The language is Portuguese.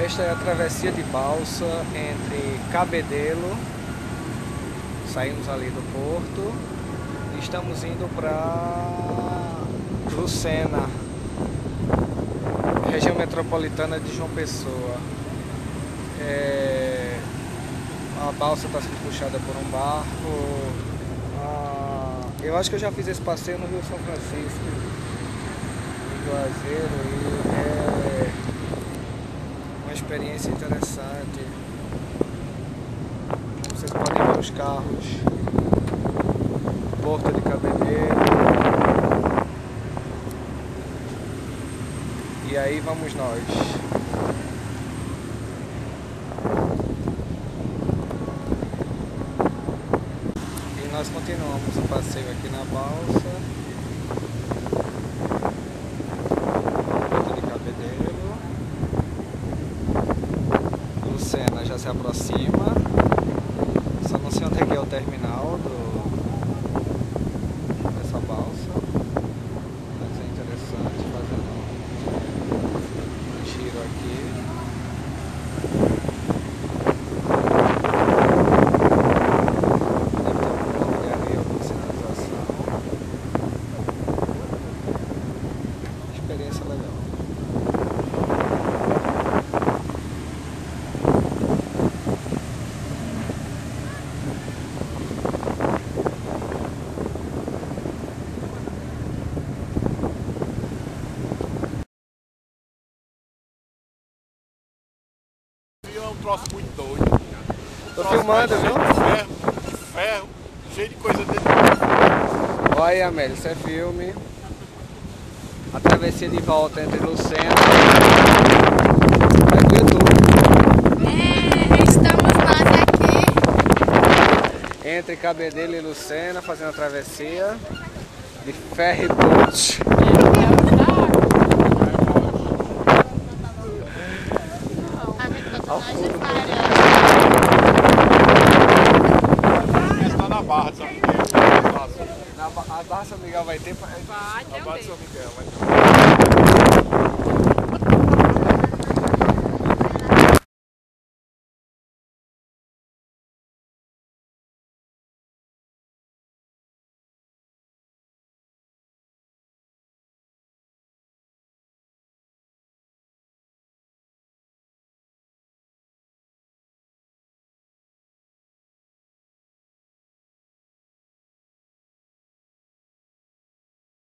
Esta é a travessia de balsa entre Cabedelo, saímos ali do porto e estamos indo para Lucena, região metropolitana de João Pessoa. A balsa está sendo puxada por um barco. Eu acho que eu já fiz esse passeio no Rio São Francisco, em Juazeiro, e é uma experiência interessante. Vocês podem ver os carros, Porto de Cabedelo, e aí vamos nós. Nós continuamos o passeio aqui na balsa, Porto de Cabedelo. Lucena já se aproxima, só não sei onde é que é o terminal dessa balsa, mas é interessante fazer um giro aqui. Experiência legal. É um troço muito doido. Tô filmando, viu? Ferro, cheio de coisa dentro. Olha aí, Amélia, isso é filme. A travessia de volta entre Lucena e YouTube. Estamos nós aqui. Entre Cabedelo e Lucena, fazendo a travessia de ferry boat. Está na Barra de São Miguel. A Barra São Miguel vai ter? Vai A Barra de também. São Miguel vai ter.